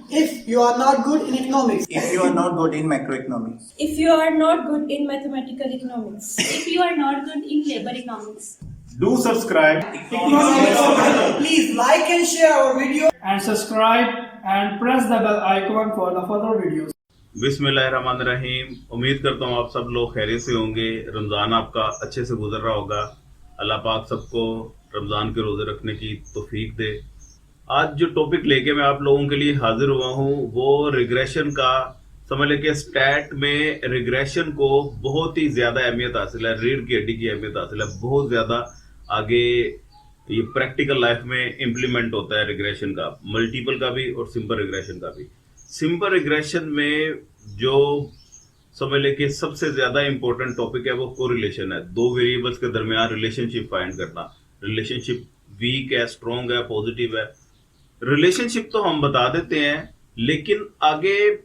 If you are not good in economics, if you are not good in macroeconomics, If you are not good in mathematical economics, If you are not good in labor economics, Do subscribe. please like and share our video. and subscribe and press the bell icon for the further videos. बिस्मिल्लाहिर्रहमानिर्रहीम। उम्मीद करता हूँ आप सब लोग खैरियत से होंगे। रमज़ान आपका अच्छे से गुजर रहा होगा। अल्लाह पाक सबको रमज़ान के रोज़े रखने की तौफीक दे। आज जो टॉपिक लेके मैं आप लोगों के लिए हाजिर हुआ हूँ वो रिग्रेशन का। समझ लें कि स्टैट में रिग्रेशन को बहुत ही ज़्यादा अहमियत हासिल है, रीढ़ की हड्डी की अहमियत हासिल है, बहुत ज़्यादा आगे ये प्रैक्टिकल लाइफ में इम्प्लीमेंट होता है रिग्रेशन का, मल्टीपल का भी और सिंपल रिग्रेशन का भी। सिंपल रिग्रेशन में जो समझ लें कि सबसे ज़्यादा इंपॉर्टेंट टॉपिक है वो कोरिलेशन है। दो वेरिएबल्स के दरमियान रिलेशनशिप फाइंड करना। रिलेशनशिप वीक है, स्ट्रॉन्ग है, पॉजिटिव है। रिलेशनशिप तो हम बता देते हैं, लेकिन आगे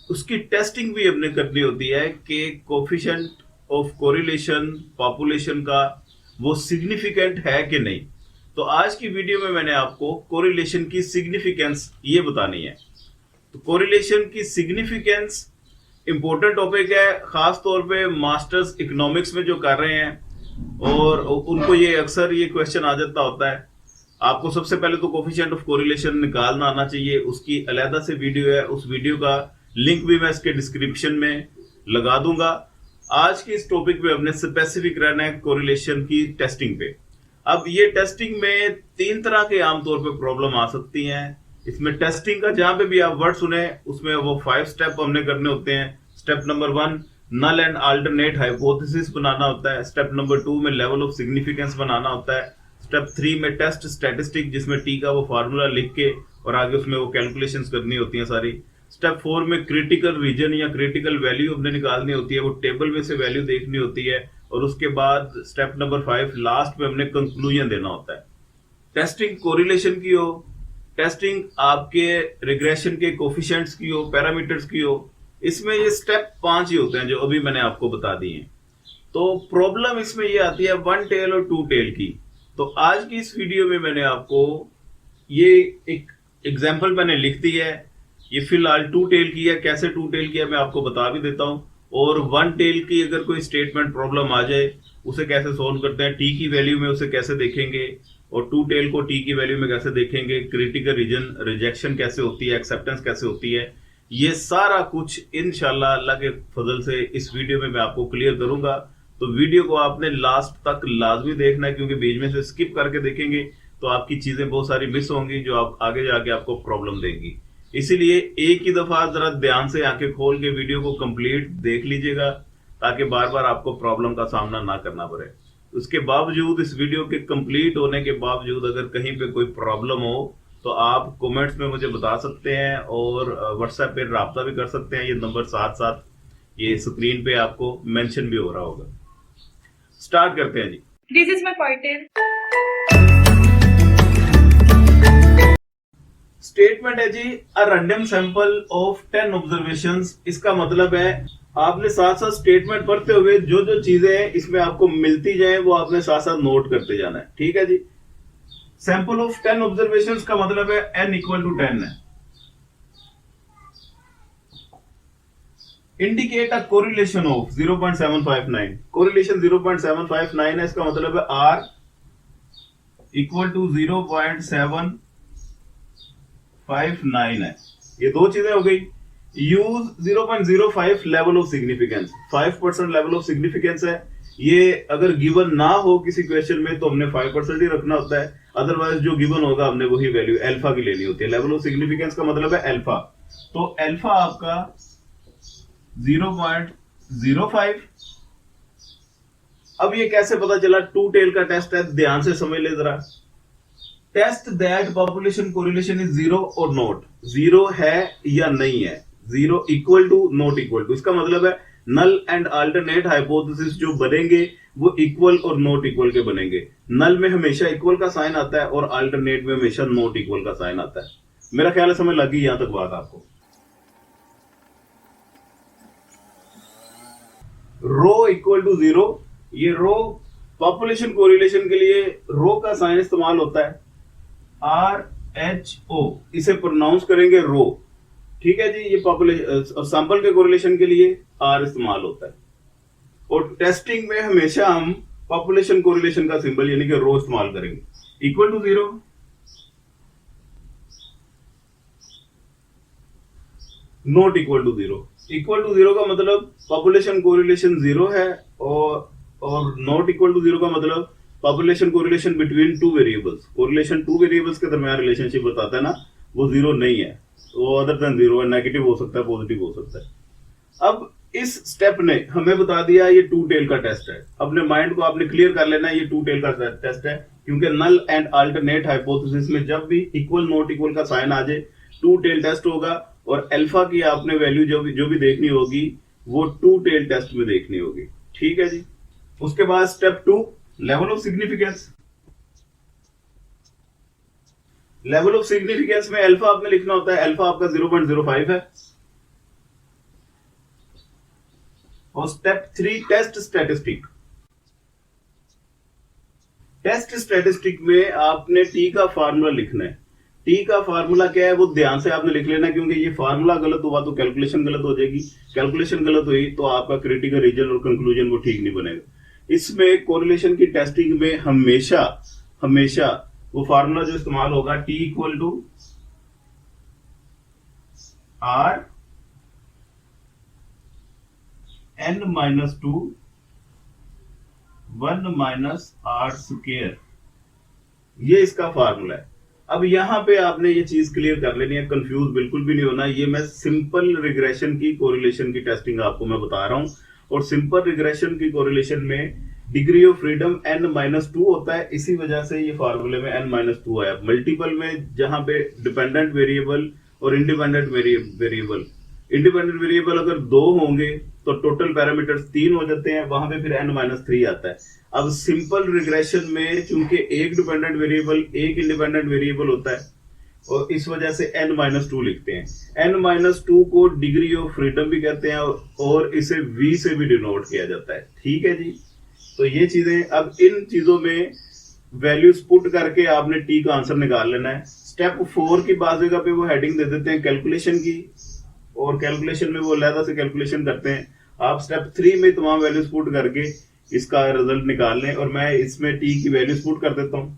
उसकी टेस्टिंग भी हमने करनी होती है कि कोफिशिएंट ऑफ कोरिलेशन पॉपुलेशन का वो सिग्निफिकेंट है कि नहीं। तो आज की वीडियो में मैंने आपको कोरिलेशन की सिग्निफिकेंस ये बतानी है। तो कोरिलेशन की सिग्निफिकेंस इंपॉर्टेंट टॉपिक है, खास तौर पे मास्टर्स इकोनॉमिक्स में जो कर रहे हैं और उनको ये अक्सर ये क्वेश्चन आ जाता होता है। आपको सबसे पहले तो कोफिशिएंट ऑफ कोरिलेशन निकालना आना चाहिए। उसकी अलहदा से वीडियो है, उस वीडियो का लिंक भी मैं इसके डिस्क्रिप्शन में लगा दूंगा। आज की इस टॉपिक पे हमने स्पेसिफिक रहना है कोरिलेशन की टेस्टिंग पे। अब ये टेस्टिंग में तीन तरह के आमतौर पे प्रॉब्लम आ सकती हैं। इसमें टेस्टिंग का जहां पे भी आप वर्ड सुने उसमें वो 5 स्टेप हमने करने होते हैं। Step number 1 null and alternate hypothesis बनाना होता है। स्टेप नंबर 2 में लेवल ऑफ सिग्निफिकेंस बनाना होता है। स्टेप 3 में टेस्ट स्टैटिस्टिक, जिसमें टी का वो फार्मूला लिख के और आगे उसमें वो कैलकुलेशंस करनी होती हैं सारी। स्टेप 4 में क्रिटिकल रीजन या क्रिटिकल वैल्यू हमने निकालनी होती है, वो टेबल में से वैल्यू देखनी होती है। और उसके बाद स्टेप नंबर 5 लास्ट में हमने कंक्लूजन देना होता है। टेस्टिंग कोरिलेशन की हो, टेस्टिंग आपके रिग्रेशन के कोफिशिएंट्स की हो, पैरामीटर्स की हो, इसमें ये स्टेप 5 ही होते हैं जो अभी मैंने आपको बता दिए हैं। तो प्रॉब्लम इसमें ये आती है 1 टेल और 2 टेल की। तो आज की इस वीडियो में मैंने आपको ये एक एग्जाम्पल मैंने लिख दी है। ये फिलहाल 2 टेल की है, कैसे 2 टेल की है मैं आपको बता भी देता हूं। और 1 टेल की अगर कोई स्टेटमेंट प्रॉब्लम आ जाए उसे कैसे सोल्व करते हैं, टी की वैल्यू में उसे कैसे देखेंगे और 2 टेल को टी की वैल्यू में कैसे देखेंगे, क्रिटिकल रीजन रिजेक्शन कैसे होती है, एक्सेप्टेंस कैसे होती है, ये सारा कुछ इंशाल्लाह अल्लाह के फजल से इस वीडियो में मैं आपको क्लियर करूंगा। तो वीडियो को आपने लास्ट तक लाजमी देखना है, क्योंकि बीच में से स्किप करके देखेंगे तो आपकी चीजें बहुत सारी मिस होंगी जो आप आगे जाके आपको प्रॉब्लम देंगी। इसीलिए एक ही दफा जरा ध्यान से आंखें खोल के वीडियो को कंप्लीट देख लीजिएगा, ताकि बार बार आपको प्रॉब्लम का सामना ना करना पड़े। उसके बावजूद इस वीडियो के कंप्लीट होने के बावजूद अगर कहीं पे कोई प्रॉब्लम हो तो आप कमेंट्स में मुझे बता सकते हैं और व्हाट्सएप पे राब्ता भी कर सकते हैं। ये नंबर साथ साथ ये स्क्रीन पे आपको मेंशन भी हो रहा होगा। स्टार्ट करते हैं जी। this is my quartile. Statement है जी, a random sample of 10 observations. इसका मतलब है आपने साथ साथ स्टेटमेंट पढ़ते हुए जो जो चीजें इसमें आपको मिलती जाए वो आपने साथ साथ नोट करते जाना है। ठीक है जी। सैंपल ऑफ 10 ऑब्जर्वेशंस का मतलब है n इक्वल टू 10 है। Indicate a correlation of 0.759। Correlation 0.759 है, इसका मतलब है r इक्वल टू 0.759 है। ये दो चीजें हो गई। Use 0.05 level of significance, 5% level of significance है। ये अगर गिवन ना हो किसी क्वेश्चन में तो हमने 5% ही रखना होता है, अदरवाइज जो गिवन होगा हमने वही वैल्यू अल्फा की लेनी होती है। लेवल ऑफ सिग्निफिकेंस का मतलब है अल्फा। तो अल्फा आपका 0.05। अब ये कैसे पता चला? 2 टेल का टेस्ट है, ध्यान से समझ ले जरा। Test that population correlation is 0 और नॉट। 0 है या नहीं है, 0 equal to not equal to. इसका मतलब है नल एंड अल्टरनेट हाइपोथेसिस जो बनेंगे वो इक्वल और नॉट इक्वल के बनेंगे। नल में हमेशा इक्वल का साइन आता है और अल्टरनेट में हमेशा नॉट इक्वल का साइन आता है। मेरा ख्याल है समझ लगी यहां तक बात आपको। रो इक्वल टू 0, ये रो पॉपुलेशन कोरिलेशन के लिए रो का साइन इस्तेमाल होता है RHO, इसे प्रोनाउंस करेंगे रो। ठीक है जी, ये पॉपुलेशन और सैंपल के कोरिलेशन के लिए आर इस्तेमाल होता है। और टेस्टिंग में हमेशा हम पॉपुलेशन कोरिलेशन का सिंबल यानी कि रो इस्तेमाल करेंगे। Equal to 0, not equal to 0। Equal to 0 का मतलब पॉपुलेशन कोरिलेशन 0 है, और नॉट इक्वल टू 0 का मतलब population correlation between two variables. Correlation two variables के दरमियान रिलेशनशिप बताता है ना, वो 0 नहीं है, वो अदर देन 0 है, नेगेटिव हो सकता है, पॉजिटिव हो सकता है। अब इस स्टेप ने हमें बता दिया ये टू टेल का टेस्ट है। अपने माइंड को आपने क्लियर कर लेना है, ये टू टेल का टेस्ट है, क्योंकि नल एंड अल्टरनेट हाइपोथेसिस में जब भी इक्वल नॉट इक्वल का साइन आ जाए टू टेल टेस्ट होगा, और अल्फा की आपने वैल्यू जो भी देखनी होगी वो टू टेल टेस्ट में देखनी होगी। ठीक है जी। उसके बाद step 2, level of significance. Level of significance में अल्फा आपने लिखना होता है, अल्फा आपका 0.05 है। और step 3, test statistic. Test statistic में आपने टी का फार्मूला लिखना है। टी का फार्मूला क्या है वो ध्यान से आपने लिख लेना, क्योंकि ये फार्मूला गलत हुआ तो कैलकुलेशन गलत हो जाएगी, कैलकुलेशन गलत हुई तो आपका क्रिटिकल रीजन और कंक्लूजन वो ठीक नहीं बनेगा। इसमें कोरिलेशन की टेस्टिंग में हमेशा वो फार्मूला जो इस्तेमाल होगा, T equal to R n minus 2 1 minus R square, ये इसका फार्मूला है। अब यहां पे आपने ये चीज क्लियर कर लेनी है, कंफ्यूज बिल्कुल भी नहीं होना। ये मैं सिंपल रिग्रेशन की कोरिलेशन की टेस्टिंग आपको मैं बता रहा हूं, और सिंपल रिग्रेशन की कोरिलेशन में डिग्री ऑफ फ्रीडम n-2 होता है, इसी वजह से ये फार्मूले में n-2 आया। मल्टीपल में जहां पे डिपेंडेंट वेरिएबल और इंडिपेंडेंट वेरिएबल अगर 2 होंगे तो टोटल पैरामीटर्स 3 हो जाते हैं, वहां पे फिर n-3 आता है। अब सिंपल रिग्रेशन में चूंकि एक डिपेंडेंट वेरिएबल एक इंडिपेंडेंट वेरिएबल होता है, और इस वजह से n-2 लिखते हैं। n-2 को डिग्री ऑफ फ्रीडम भी कहते हैं, और इसे v से भी डिनोट किया जाता है। ठीक है जी। तो ये चीजें, अब इन चीजों में वैल्यूज पुट करके आपने टी का आंसर निकाल लेना है। स्टेप 4 की बात जगह पे वो हेडिंग दे देते हैं कैलकुलेशन की, और कैलकुलेशन में वो अलग से कैलकुलेशन करते हैं। आप स्टेप 3 में तमाम वैल्यूज पुट करके इसका रिजल्ट निकाल लें, और मैं इसमें टी की वैल्यूज पुट कर देता हूं।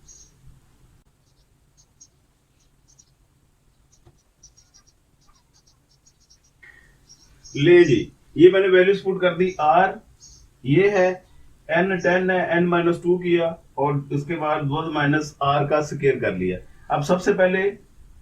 ले जी, ये मैंने वैल्यूज पुट कर दी। आर ये है, n 10 है, n-2 किया, और उसके बाद 1 माइनस आर का स्क्वायर कर लिया। अब सबसे पहले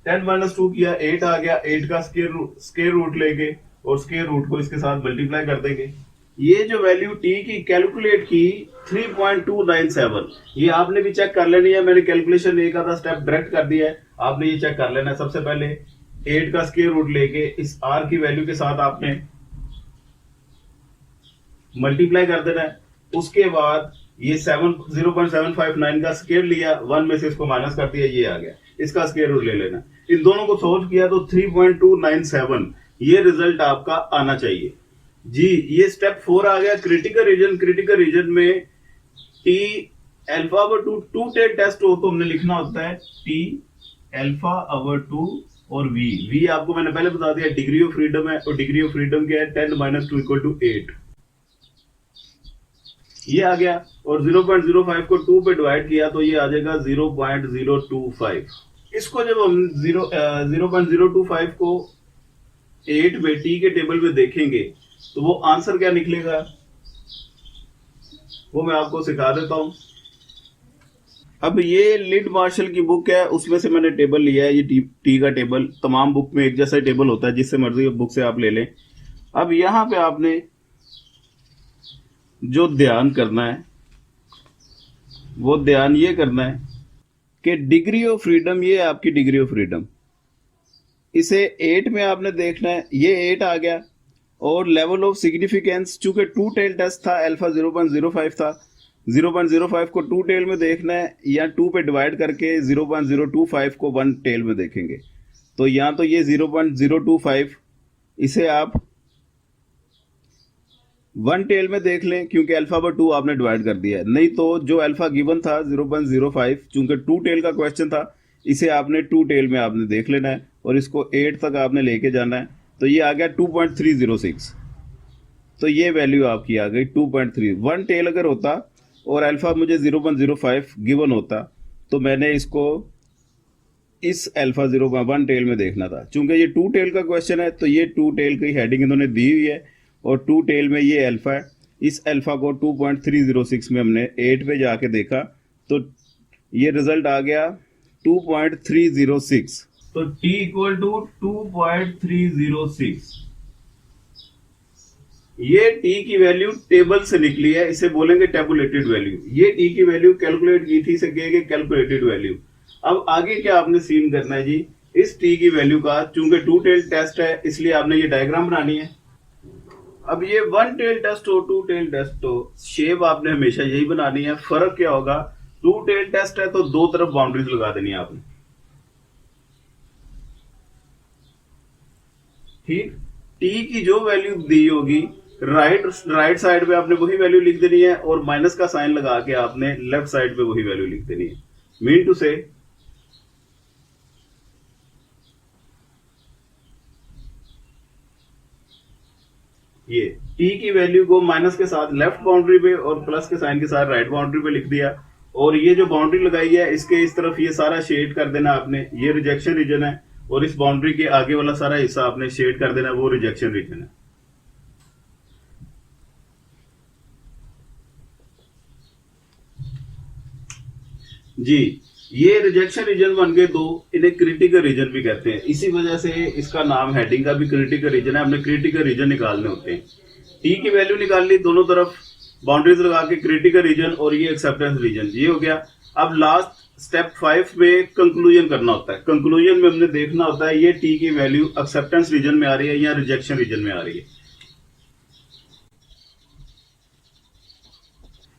10-2 किया, 8 आ गया, 8 का स्क्वायर रूट लेके और स्क्वायर रूट को इसके साथ मल्टीप्लाई कर देंगे। ये जो वैल्यू टी की कैलकुलेट की 3.297, ये आपने भी चेक कर लेनी है। मैंने कैलकुलेशन एक आधा स्टेप डायरेक्ट कर दिया है, आपने ये चेक कर लेना है। सबसे पहले 8 का स्क्वायर रूट लेके इस आर की वैल्यू के साथ आपने मल्टीप्लाई कर देना है। उसके बाद ये 0.759 का स्क्वायर लिया, 1 में से इसको माइनस कर दिया, ये आ गया, इसका स्क्वायर रूट ले लेना। इन दोनों को सोल्व किया तो 3.297 ये रिजल्ट आपका आना चाहिए जी। ये स्टेप 4 आ गया, क्रिटिकल रीजन। क्रिटिकल रीजन में T alpha over 2 tail test हो तो हमने लिखना होता है टी अल्फा ओवर 2 और वी आपको मैंने पहले बता दिया डिग्री ऑफ फ्रीडम है, और डिग्री ऑफ फ्रीडम क्या है, 10-2 इक्वल टू 8, ये आ गया। और 0.05 को 2 पे डिवाइड किया तो ये आ जाएगा 0.025। इसको जब हम 0.025 को 8 में टी के टेबल में देखेंगे तो वो आंसर क्या निकलेगा वो मैं आपको सिखा देता हूं। अब ये लिड मार्शल की बुक है, उसमें से मैंने टेबल लिया है। ये टी का टेबल तमाम बुक में एक जैसा टेबल होता है, जिससे मर्जी बुक से आप ले लें। अब यहां पे आपने जो ध्यान करना है वो ध्यान ये करना है कि डिग्री ऑफ फ्रीडम, ये आपकी डिग्री ऑफ फ्रीडम, इसे 8 में आपने देखना है, ये 8 आ गया। और लेवल ऑफ सिग्निफिकेंस, चूंकि 2 टेल टेस्ट था, अल्फा 0.05 था, 0.05 को 2 टेल में देखना है, या 2 पे डिवाइड करके 0.025 को 1 टेल में देखेंगे। तो या तो ये 0.025 इसे आप 1 टेल में देख लें, क्योंकि अल्फा पर 2 आपने डिवाइड कर दिया है। नहीं तो जो अल्फा गिवन था 0.05, चूंकि 2 टेल का क्वेश्चन था, इसे आपने 2 टेल में आपने देख लेना है। और इसको 8 तक आपने लेके जाना है, तो ये आ गया 2.306। तो ये वैल्यू आपकी आ गई 2.3। वन टेल अगर होता और अल्फा मुझे 0.05 गिवन होता तो मैंने इसको इस अल्फा 0.1 टेल में देखना था। चूंकि ये 2 टेल का क्वेश्चन है तो ये 2 टेल की हेडिंग इन्होंने दी हुई है और 2 टेल में ये अल्फा है। इस अल्फा को 2.306 में हमने 8 पे जाके देखा तो ये रिजल्ट आ गया 2.306। तो t इक्वल टू 2.306। ये t की वैल्यू टेबल से निकली है, इसे बोलेंगे टेबुलेटेड वैल्यू। ये t की वैल्यू कैलकुलेट की थी, इसे कहेंगे कैलकुलेटेड वैल्यू। अब आगे क्या आपने सीन करना है जी, इस t की वैल्यू का, चूंकि 2 टेल टेस्ट है इसलिए आपने ये डायग्राम बनानी है। अब ये 1 टेल टेस्ट हो 2 टेल टेस्ट हो, शेप आपने हमेशा यही बनानी है। फर्क क्या होगा, 2 टेल टेस्ट है तो दो तरफ बाउंड्रीज लगा देनी है आपने, ठीक। t की जो वैल्यू दी होगी राइट साइड पे आपने वही वैल्यू लिख देनी है और माइनस का साइन लगा के आपने लेफ्ट साइड पे वही वैल्यू लिख देनी है। मीन टू से ये t की वैल्यू को माइनस के साथ लेफ्ट बाउंड्री पे और प्लस के साइन के साथ राइट बाउंड्री पे लिख दिया, और ये जो बाउंड्री लगाई है इसके इस तरफ ये सारा शेड कर देना आपने, ये रिजेक्शन रीजन है, और इस बाउंड्री के आगे वाला सारा हिस्सा आपने शेड कर देना, वो रिजेक्शन रीजन है। जी, ये रिजेक्शन रीजन बन गए दो, इन्हें क्रिटिकल रीजन भी कहते हैं, इसी वजह से इसका नाम हेडिंग का भी क्रिटिकल रीजन है। हमने क्रिटिकल रीजन निकालने होते हैं। टी की वैल्यू निकाल ली, दोनों तरफ बाउंड्रीज लगा के क्रिटिकल रीजन और ये एक्सेप्टेंस रीजन, ये हो गया। अब लास्ट स्टेप 5 में कंक्लूजन करना होता है। कंक्लूजन में हमने देखना होता है ये टी की वैल्यू एक्सेप्टेंस रीजन में आ रही है या रिजेक्शन रीजन में आ रही है।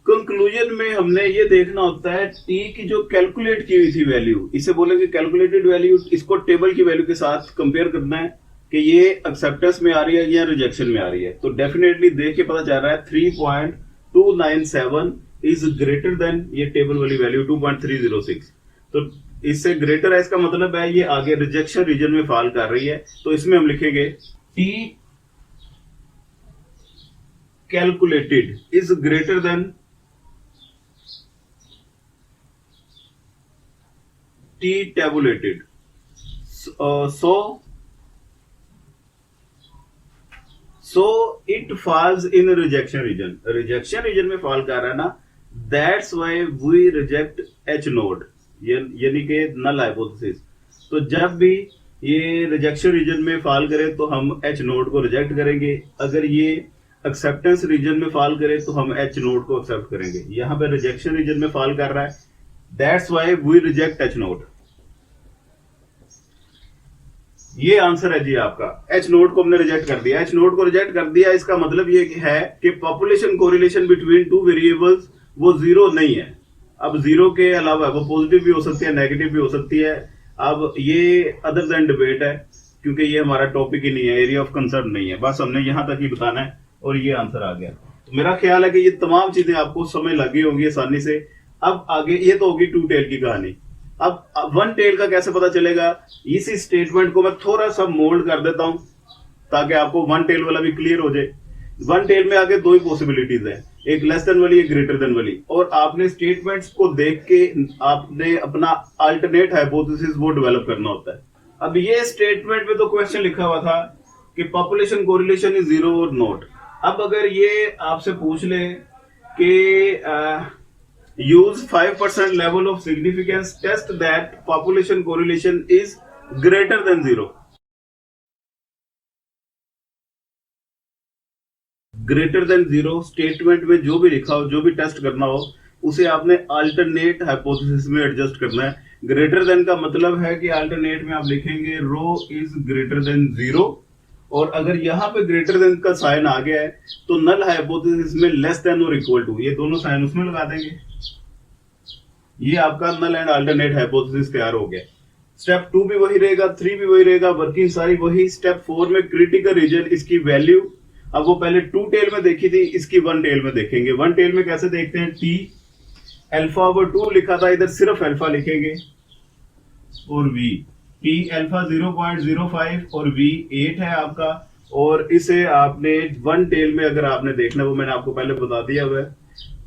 कंक्लूजन में हमने ये देखना होता है टी की जो कैलकुलेट की हुई थी वैल्यू, इसे बोलेंगे कैलकुलेटेड वैल्यू, इसको टेबल की वैल्यू के साथ कंपेयर करना है कि ये एक्सेप्टेंस में आ रही है या रिजेक्शन में आ रही है। तो डेफिनेटली देख के पता चल रहा है 3.297 इज ग्रेटर देन ये टेबल वाली वैल्यू 2.306। तो इससे ग्रेटर है, इसका मतलब है ये आगे रिजेक्शन रीजन में फॉल कर रही है। तो इसमें हम लिखेंगे T calculated is greater than T tabulated, so it falls in rejection region। Rejection region में फॉल कर रहा है ना, that's why we reject H node, यानी कि नल हाइपोथेसिस। तो जब भी ये रिजेक्शन रीजन में फॉल करे तो हम H नोड को रिजेक्ट करेंगे, अगर ये एक्सेप्टेंस रीजन में फॉल करे तो हम H नोड को एक्सेप्ट करेंगे। यहाँ पे रिजेक्शन रीजन में फॉल कर रहा है, That's why we reject H node। ये आंसर है जी आपका। H नोड को हमने रिजेक्ट कर दिया। H नोड को रिजेक्ट कर दिया, इसका मतलब ये है कि population correlation between two variables वो जीरो नहीं है। अब जीरो के अलावा वो पॉजिटिव भी हो सकती है, नेगेटिव भी हो सकती है। अब ये अदर देन डिबेट है, क्योंकि ये हमारा टॉपिक ही नहीं है, एरिया ऑफ कंसर्न नहीं है, बस हमने यहां तक ही बताना है और ये आंसर आ गया। तो मेरा ख्याल है कि ये तमाम चीजें आपको समझ लगी होंगी आसानी से। अब आगे ये तो होगी 2 टेल की कहानी। अब 1 टेल का कैसे पता चलेगा, इसी स्टेटमेंट को मैं थोड़ा सा मोल्ड कर देता हूं ताकि आपको 1 टेल वाला भी क्लियर हो जाए। 1 टेल में आगे 2 ही पॉसिबिलिटीज है, एक लेस देन वाली, एक ग्रेटर देन वाली, और आपने स्टेटमेंट्स को देख के आपने अपना अल्टरनेट हाइपोथेसिस वो डेवलप करना होता है। अब ये स्टेटमेंट में तो क्वेश्चन लिखा हुआ था कि पॉपुलेशन कोरिलेशन इज 0 और नॉट। अब अगर ये आपसे पूछ ले कि use 5% level of significance test that population correlation is greater than 0। Greater than 0 statement में जो भी लिखा हो, जो भी टेस्ट करना हो, उसे आपने अल्टरनेट हाइपोथेसिस में एडजस्ट करना है। ग्रेटर देन का मतलब है कि अल्टरनेट में आप लिखेंगे रो इज ग्रेटर देन 0, और अगर यहां पे ग्रेटर देन का साइन आ गया है तो नल हाइपोथेसिस में लेस देन और इक्वल टू, ये दोनों साइन उसमें लगा देंगे। ये आपका नल एंड अल्टरनेट हाइपोथेसिस तैयार हो गया। स्टेप 2 भी वही रहेगा, 3 भी वही रहेगा, वर्किंग सारी वही। स्टेप 4 में क्रिटिकल रीजन, इसकी वैल्यू अब वो पहले 2 टेल में देखी थी, इसकी 1 टेल में देखेंगे। 1 टेल में कैसे देखते हैं, टी अल्फा ओवर 2 लिखा था, इधर सिर्फ अल्फा लिखेंगे और वी T अल्फा 0.05 और V 8 है आपका। और इसे आपने वन टेल में अगर आपने देखना है, वो मैंने आपको पहले बता दिया हुआ है।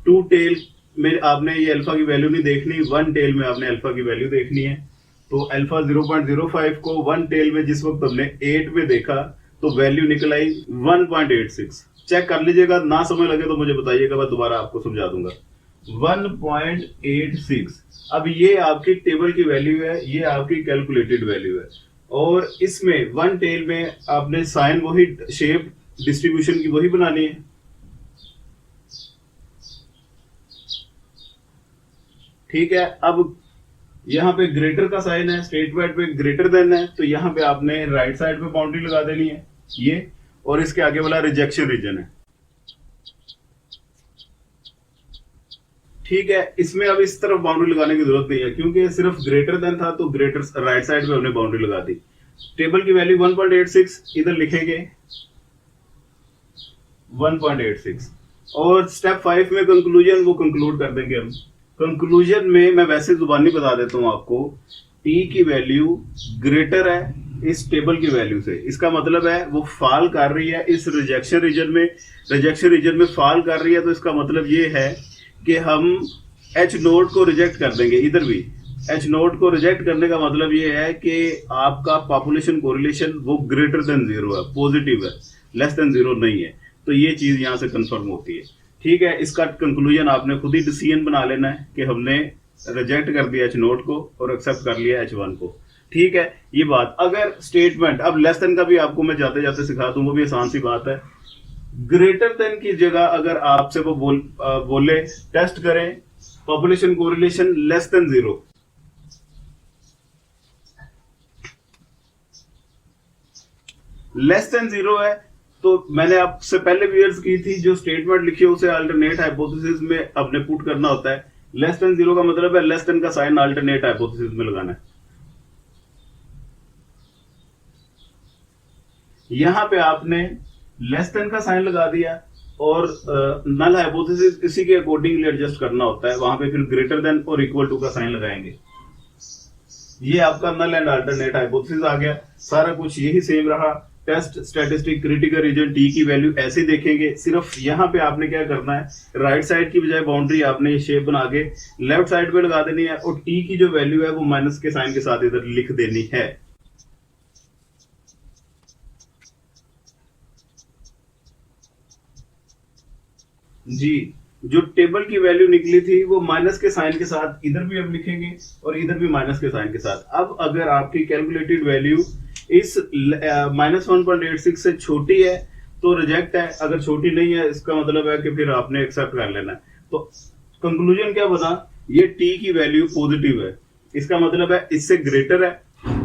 टू टेल में आपने ये अल्फा की वैल्यू नहीं देखनी, वन टेल में आपने अल्फा की वैल्यू देखनी है। तो अल्फा 0.05 को वन टेल में जिस वक्त हमने 8 में देखा तो वैल्यू निकल आई 1.86। चेक कर लीजिएगा, ना समझ लगे तो मुझे बताइएगा, मैं दोबारा आपको समझा दूंगा। 1.86। अब ये आपकी टेबल की वैल्यू है, ये आपकी कैलकुलेटेड वैल्यू है। और इसमें वन टेल में आपने साइन वही, शेप डिस्ट्रीब्यूशन की वही बनानी है। ठीक है, अब यहाँ पे ग्रेटर का साइन है, स्टेटमेंट पे ग्रेटर देन है, तो यहाँ पे आपने राइट साइड पे बाउंड्री लगा देनी है ये, और इसके आगे वाला रिजेक्शन रीजन है। ठीक है, इसमें अब इस तरफ बाउंड्री लगाने की जरूरत नहीं है, क्योंकि सिर्फ ग्रेटर देन था तो ग्रेटर राइट साइड पे हमने बाउंड्री लगा दी। टेबल की वैल्यू 1.86 इधर लिखेंगे 1.86। और स्टेप 5 में कंक्लूजन, वो कंक्लूड कर देंगे हम। कंक्लूजन में मैं वैसे जुबानी बता देता हूं आपको, T की वैल्यू ग्रेटर है इस टेबल की वैल्यू से। इसका मतलब है वो फॉल कर रही है इस रिजेक्शन रीजन में, रिजेक्शन रीजन में फॉल कर रही है। तो इसका मतलब ये है कि हम H नोट को रिजेक्ट कर देंगे। इधर भी H नोट को रिजेक्ट करने का मतलब ये है कि आपका पॉपुलेशन कोरिलेशन वो ग्रेटर देन 0 है, पॉजिटिव है, लेस देन 0 नहीं है। तो ये चीज यहां से कंफर्म होती है। ठीक है, इसका कंक्लूजन आपने खुद ही डिसीजन बना लेना है कि हमने रिजेक्ट कर दिया H नोट को और एक्सेप्ट कर लिया H1 को। ठीक है, ये बात। अगर स्टेटमेंट, अब लेस देन का भी आपको मैं जाते जाते सिखा दूं, वो भी आसान सी बात है। ग्रेटर देन की जगह अगर आपसे वो बोले टेस्ट करें population correlation less than 0, less than 0 है तो मैंने आपसे पहले भी अर्ज की थी, जो स्टेटमेंट लिखी है उसे अल्टरनेट हाइपोथेसिस में अपने पुट करना होता है। लेस देन 0 का मतलब है लेस देन का साइन अल्टरनेट हाइपोथेसिस में लगाना है। यहां पे आपने लेस देन का साइन लगा दिया और नल हाइपोथेसिस इसी के अकॉर्डिंगली एडजस्ट करना होता है। वहां पे फिर ग्रेटर देन और इक्वल टू का साइन लगाएंगे। ये आपका नल एंड अल्टरनेट हाइपोथेसिस आ गया। सारा कुछ यही सेम रहा। Test statistic critical region T की वैल्यू ऐसे देखेंगे। सिर्फ यहाँ पे आपने क्या करना है, राइट साइड की बजाय बाउंड्री आपने शेप बना के लेफ्ट साइड पे लगा देनी है और T की जो वैल्यू है वो माइनस के साइन के साथ इधर लिख देनी है। जी, जो टेबल की वैल्यू निकली थी वो माइनस के साइन के साथ इधर भी अब लिखेंगे और इधर भी माइनस के साइन के साथ। अब अगर आपकी कैलकुलेटेड वैल्यू इस -1.86 से छोटी है तो रिजेक्ट है, अगर छोटी नहीं है इसका मतलब है कि फिर आपने एक्सेप्ट कर लेना है। तो कंक्लूजन क्या बना, ये T की वैल्यू पॉजिटिव है, इसका मतलब है इससे ग्रेटर है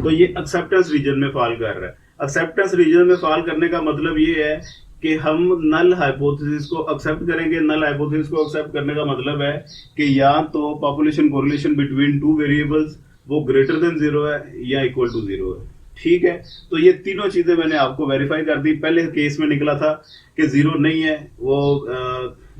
तो ये एक्सेप्टेंस रीजन में फॉल कर रहा है। एक्सेप्टेंस रीजन में फॉल करने का मतलब ये है कि हम नल हाइपोथेसिस को एक्सेप्ट करेंगे। नल हाइपोथेसिस को एक्सेप्ट करने का मतलब है कि या तो population correlation between two variables वो ग्रेटर देन 0 है या इक्वल टू 0 है। ठीक है, तो ये तीनों चीजें मैंने आपको वेरीफाई कर दी। पहले केस में निकला था कि 0 नहीं है, वो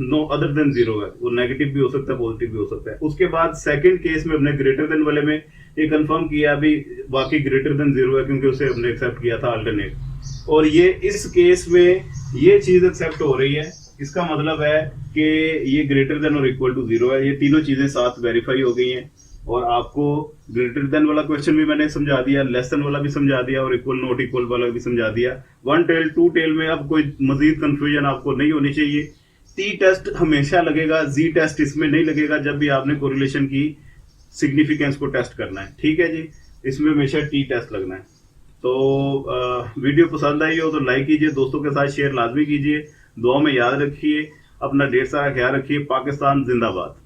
नो अदर देन 0 है, वो नेगेटिव भी हो सकता है पॉजिटिव भी हो सकता है। उसके बाद सेकंड केस में हमने ग्रेटर देन वाले में ये कंफर्म किया अभी बाकी ग्रेटर देन 0 है, क्योंकि उसे हमने एक्सेप्ट किया था अल्टरनेट। और ये इस केस में ये चीज एक्सेप्ट हो रही है, इसका मतलब है कि ये ग्रेटर देन और इक्वल टू 0 है। ये तीनों चीजें साथ वेरीफाई हो गई हैं और आपको ग्रेटर देन वाला क्वेश्चन भी मैंने समझा दिया, लेस देन वाला भी समझा दिया और इक्वल नॉट इक्वल वाला भी समझा दिया। वन टेल टू टेल में अब कोई मजीद कंफ्यूजन आपको नहीं होनी चाहिए। T टेस्ट हमेशा लगेगा, Z टेस्ट इसमें नहीं लगेगा जब भी आपने कोरिलेशन की सिग्निफिकेंस को टेस्ट करना है। ठीक है जी, इसमें हमेशा T टेस्ट लगना है। तो वीडियो पसंद आई हो तो लाइक कीजिए, दोस्तों के साथ शेयर लाजमी कीजिए, दुआ में याद रखिए, अपना ढेर सारा ख्याल रखिए। पाकिस्तान जिंदाबाद।